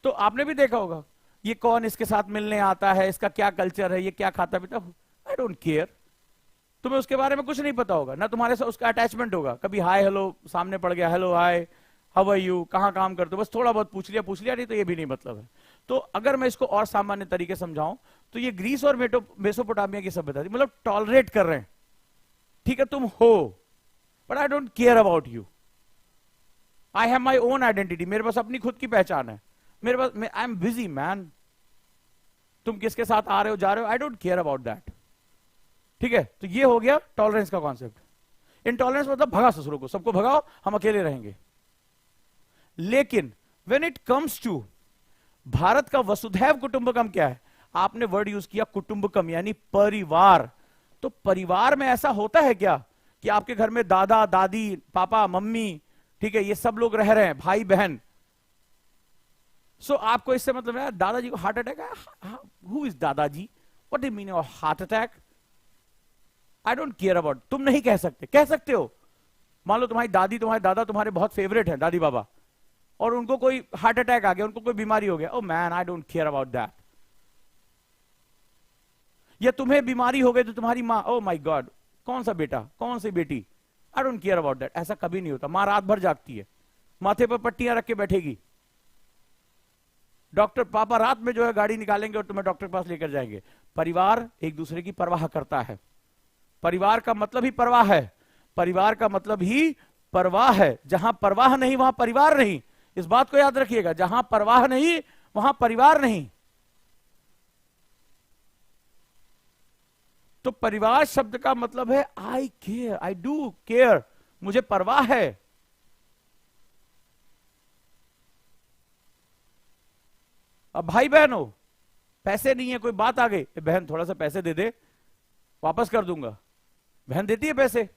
तो आपने भी देखा होगा ये कौन इसके साथ मिलने आता है, इसका क्या कल्चर है, ये क्या खाता पीता, आई डोंट केयर। तुम्हें उसके बारे में कुछ नहीं पता होगा, ना तुम्हारे साथ उसका अटैचमेंट होगा, कभी हाय हेलो सामने पड़ गया, hello hi how are you, कहां काम करते हो, बस थोड़ा बहुत पूछ लिया नहीं तो ये भी नहीं मतलब है। तो अगर मैं इसको और सामान्य तरीके समझाऊं तो ये ग्रीस और मेसोपोटामिया की सभ्यता थी, मतलब टॉलरेट कर रहे हैं, ठीक है तुम हो, but I don't care about you, I have my own identity, मेरे पास अपनी खुद की पहचान है, मेरे पास आई एम बिजी मैन, तुम किसके साथ आ रहे हो जा रहे हो, आई डोंट केयर अबाउट दैट। ठीक है, तो ये हो गया टॉलरेंस का कॉन्सेप्ट। इनटॉलरेंस मतलब भगा ससुरों को, सबको भगाओ, हम अकेले रहेंगे। लेकिन when it comes to Bharat का वसुधैव कुटुंबकम क्या है? आपने वर्ड यूज किया कुटुंबकम, यानी परिवार। तो परिवार में ऐसा होता है क्या कि आपके घर में दादा दादी पापा मम्मी, ठीक है, ये सब लोग रह रहे हैं, भाई बहन। सो आपको इससे मतलब है दादाजी को हार्ट अटैक है, हु इज दादाजी, what is meaning of heart attack, I don't care about. तुम नहीं कह सकते, कह सकते हो, मान लो तुम्हारी दादी तुम्हारे दादा तुम्हारे बहुत फेवरेट है, दादी बाबा, और उनको कोई हार्ट अटैक आ गया, उनको कोई बीमारी हो गया, oh man I don't care about that. या तुम्हें बीमारी हो गई तो तुम्हारी माँ, ओ माय गॉड कौन सा बेटा कौन सी बेटी, आई डोंट केयर अबाउट दैट। ऐसा कभी नहीं होता। माँ रात भर जागती है, माथे पर पट्टियां रख के बैठेगी, डॉक्टर पापा रात में जो है गाड़ी निकालेंगे और तुम्हें डॉक्टर के पास लेकर जाएंगे। परिवार एक दूसरे की परवाह करता है, परिवार का मतलब ही परवाह है, परिवार का मतलब ही परवाह है। जहां परवाह नहीं वहां परिवार नहीं, इस बात को याद रखिएगा, जहां परवाह नहीं वहां परिवार नहीं। तो परिवार शब्द का मतलब है आई केयर, आई डू केयर, मुझे परवाह है। अब भाई बहन हो, पैसे नहीं है, कोई बात आ गई, बहन थोड़ा सा पैसे दे दे, वापस कर दूंगा, बहन देती है पैसे।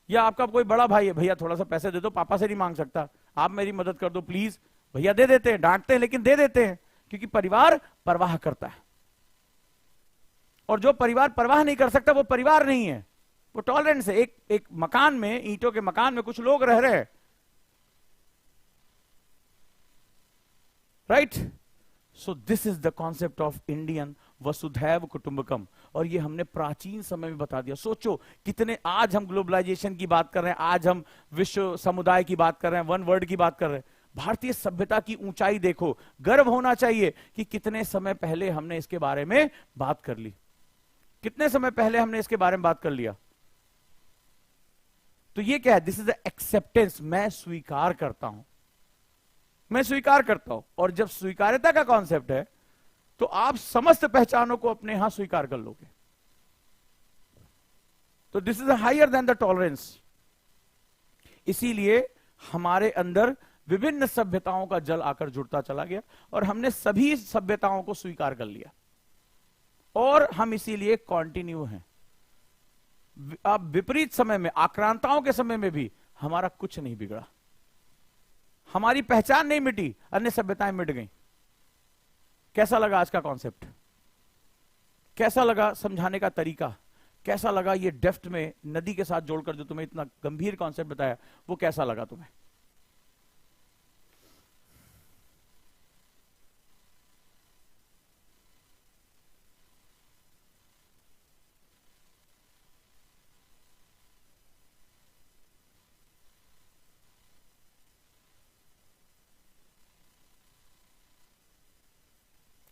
या आपका कोई बड़ा भाई है, भैया थोड़ा सा पैसे दे दो, पापा से नहीं मांग सकता, आप मेरी मदद कर दो प्लीज, भैया दे देते हैं, डांटते हैं लेकिन दे देते हैं, क्योंकि परिवार परवाह करता है। और जो परिवार परवाह नहीं कर सकता वो परिवार नहीं है, वो टॉलरेंस है। एक मकान में, ईंटों के मकान में कुछ लोग रह रहे हैं, right. So this is the concept of Indian वसुधैव कुटुंबकम, और ये हमने प्राचीन समय में बता दिया। सोचो कितने, आज हम ग्लोबलाइजेशन की बात कर रहे हैं, आज हम विश्व समुदाय की बात कर रहे हैं, वन वर्ल्ड की बात कर रहे हैं। भारतीय सभ्यता की ऊंचाई देखो, गर्व होना चाहिए कि कितने समय पहले हमने इसके बारे में बात कर ली, कितने समय पहले हमने इसके बारे में बात कर लिया। तो ये क्या है? दिस इज द एक्सेप्टेंस, मैं स्वीकार करता हूं, मैं स्वीकार करता हूं। और जब स्वीकार्यता का कॉन्सेप्ट है तो आप समस्त पहचानों को अपने यहां स्वीकार कर लोगे। तो this is higher than the tolerance. इसीलिए हमारे अंदर विभिन्न सभ्यताओं का जल आकर जुड़ता चला गया और हमने सभी सभ्यताओं को स्वीकार कर लिया, और हम इसीलिए कॉन्टिन्यू हैं। आप विपरीत समय में, आक्रांताओं के समय में भी हमारा कुछ नहीं बिगड़ा, हमारी पहचान नहीं मिटी, अन्य सभ्यताएं मिट गई। कैसा लगा आज का कॉन्सेप्ट? कैसा लगा समझाने का तरीका? कैसा लगा ये डेप्थ में नदी के साथ जोड़कर जो तुम्हें इतना गंभीर कॉन्सेप्ट बताया, वो कैसा लगा तुम्हें?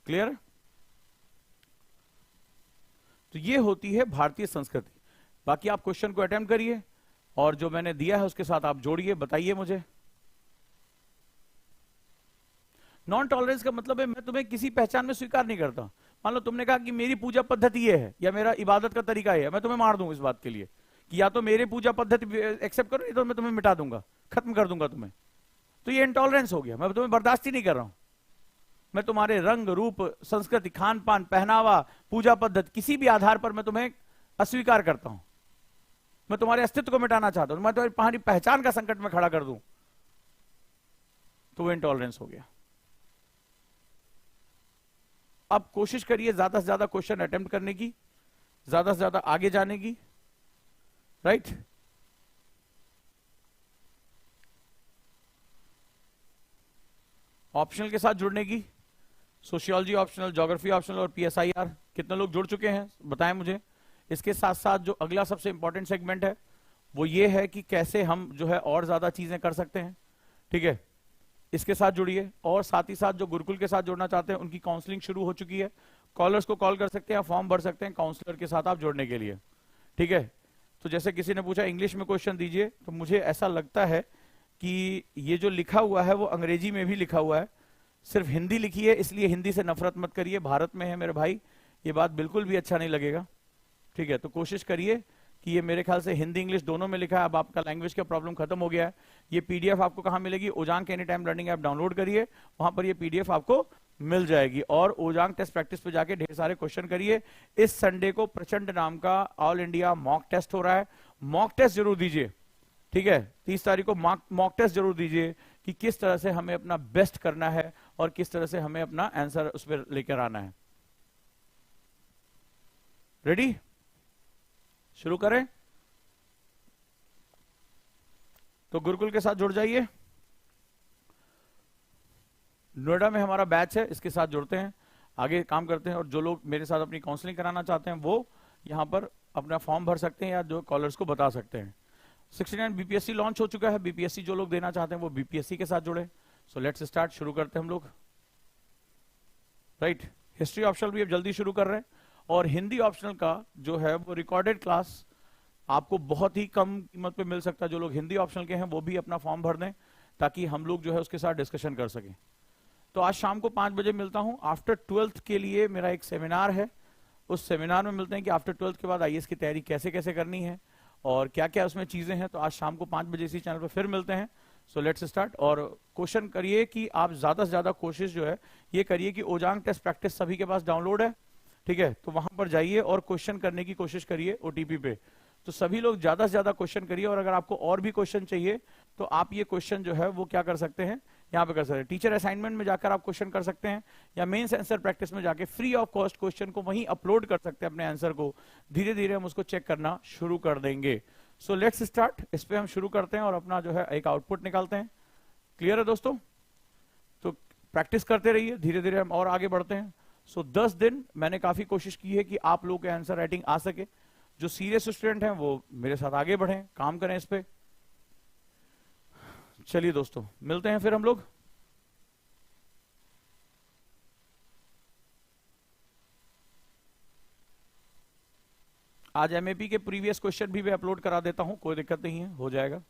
क्लियर? तो ये होती है भारतीय संस्कृति। बाकी आप क्वेश्चन को अटेम्प्ट करिए और जो मैंने दिया है उसके साथ आप जोड़िए, बताइए मुझे। नॉन टॉलरेंस का मतलब है मैं तुम्हें किसी पहचान में स्वीकार नहीं करता। मान लो तुमने कहा कि मेरी पूजा पद्धति ये है या मेरा इबादत का तरीका ये है, मैं तुम्हें मार दूं इस बात के लिए कि या तो मेरी पूजा पद्धति एक्सेप्ट करो, नहीं तो मैं तुम्हें मिटा दूंगा, खत्म कर दूंगा तुम्हें। तो ये इंटॉलरेंस हो गया, मैं तुम्हें बर्दाश्त ही नहीं कर रहा हूं। मैं तुम्हारे रंग रूप, संस्कृति, खान पान, पहनावा, पूजा पद्धति, किसी भी आधार पर मैं तुम्हें अस्वीकार करता हूं। मैं तुम्हारे अस्तित्व को मिटाना चाहता हूं, मैं तुम्हारी पहचान का संकट में खड़ा कर दूं, तो वो इंटॉलरेंस हो गया। अब कोशिश करिए ज्यादा से ज्यादा क्वेश्चन अटेम्प्ट करने की, ज्यादा से ज्यादा आगे जाने की, राइट? ऑप्शनल के साथ जुड़ने की, सोशियोलॉजी ऑप्शनल, ज्योग्राफी ऑप्शनल और पीएसआईआर। कितने लोग जुड़ चुके हैं बताएं मुझे। इसके साथ साथ जो अगला सबसे इंपॉर्टेंट सेगमेंट है वो ये है कि कैसे हम जो है और ज्यादा चीजें कर सकते हैं, ठीक है? इसके साथ जुड़िए। और साथ ही साथ जो गुरुकुल के साथ जुड़ना चाहते हैं उनकी काउंसलिंग शुरू हो चुकी है। कॉलर्स को कॉल कर सकते हैं, फॉर्म भर सकते हैं काउंसलर के साथ आप जुड़ने के लिए, ठीक है? तो जैसे किसी ने पूछा इंग्लिश में क्वेश्चन दीजिए, तो मुझे ऐसा लगता है कि ये जो लिखा हुआ है वो अंग्रेजी में भी लिखा हुआ है, सिर्फ हिंदी लिखी है, इसलिए हिंदी से नफरत मत करिए। भारत में है मेरे भाई, ये बात बिल्कुल भी अच्छा नहीं लगेगा, ठीक है? तो कोशिश करिए कि ये मेरे ख्याल से हिंदी इंग्लिश दोनों में लिखा है। अब आपका लैंग्वेज का प्रॉब्लम खत्म हो गया है। ये पीडीएफ आपको कहां मिलेगी? Ojaank any time learning app download करिए, वहां पर ये पीडीएफ आपको मिल जाएगी। और ओजांग टेस्ट प्रैक्टिस पे जाके ढेर सारे क्वेश्चन करिए। इस संडे को प्रचंड नाम का ऑल इंडिया मॉक टेस्ट हो रहा है, मॉक टेस्ट जरूर दीजिए, ठीक है? 30 तारीख को मॉक टेस्ट जरूर दीजिए कि किस तरह से हमें अपना बेस्ट करना है और किस तरह से हमें अपना आंसर उस पर लेकर आना है। रेडी? शुरू करें? तो गुरुकुल के साथ जुड़ जाइए। नोएडा में हमारा बैच है, इसके साथ जुड़ते हैं, आगे काम करते हैं। और जो लोग मेरे साथ अपनी काउंसलिंग कराना चाहते हैं वो यहां पर अपना फॉर्म भर सकते हैं या जो कॉलर्स को बता सकते हैं। 69 बीपीएससी लॉन्च हो चुका है। बीपीएससी जो लोग देना चाहते हैं वो बीपीएससी के साथ जुड़े। सो लेट्स स्टार्ट, शुरू करते हैं हम लोग, राइट? हिस्ट्री ऑप्शनल भी अब जल्दी शुरू कर रहे हैं। और हिंदी ऑप्शनल का जो है वो रिकॉर्डेड क्लास आपको बहुत ही कम कीमत पे मिल सकता है। जो लोग हिंदी ऑप्शनल के हैं वो भी अपना फॉर्म भर दें ताकि हम लोग जो है उसके साथ डिस्कशन कर सकें। तो आज शाम को 5 बजे मिलता हूं। आफ्टर 12th के लिए मेरा एक सेमिनार है, उस सेमिनार में मिलते हैं कि आफ्टर 12th के बाद आईएएस की तैयारी कैसे कैसे करनी है और क्या क्या उसमें चीजें हैं। तो आज शाम को 5 बजे इसी चैनल पर फिर मिलते हैं। So let's start. और क्वेश्चन करिए कि आप ज्यादा से ज्यादा कोशिश जो है ये करिए कि ओजांग टेस्ट प्रैक्टिस सभी के पास डाउनलोड है, ठीक है? तो वहां पर जाइए और क्वेश्चन करने की कोशिश करिए ओटीपी पे। तो सभी लोग ज्यादा से ज्यादा क्वेश्चन करिए। और अगर आपको और भी क्वेश्चन चाहिए तो आप ये क्वेश्चन जो है वो क्या कर सकते हैं, यहाँ पे कर सकते हैं। टीचर असाइनमेंट में जाकर आप क्वेश्चन कर सकते हैं या मेंस आंसर प्रैक्टिस में जाके फ्री ऑफ कॉस्ट क्वेश्चन को वहीं अपलोड कर सकते हैं अपने आंसर को। धीरे धीरे हम उसको चेक करना शुरू कर देंगे। So let's start. इस पे हम शुरू करते हैं और अपना जो है एक आउटपुट निकालते हैं। क्लियर है दोस्तों? तो प्रैक्टिस करते रहिए, धीरे धीरे हम और आगे बढ़ते हैं। सो 10 दिन मैंने काफी कोशिश की है कि आप लोगों के आंसर राइटिंग आ सके। जो सीरियस स्टूडेंट हैं वो मेरे साथ आगे बढ़ें, काम करें इस पे। चलिए दोस्तों, मिलते हैं फिर हम लोग। आज एमएपी के प्रीवियस क्वेश्चन भी मैं अपलोड करा देता हूं, कोई दिक्कत नहीं है, हो जाएगा।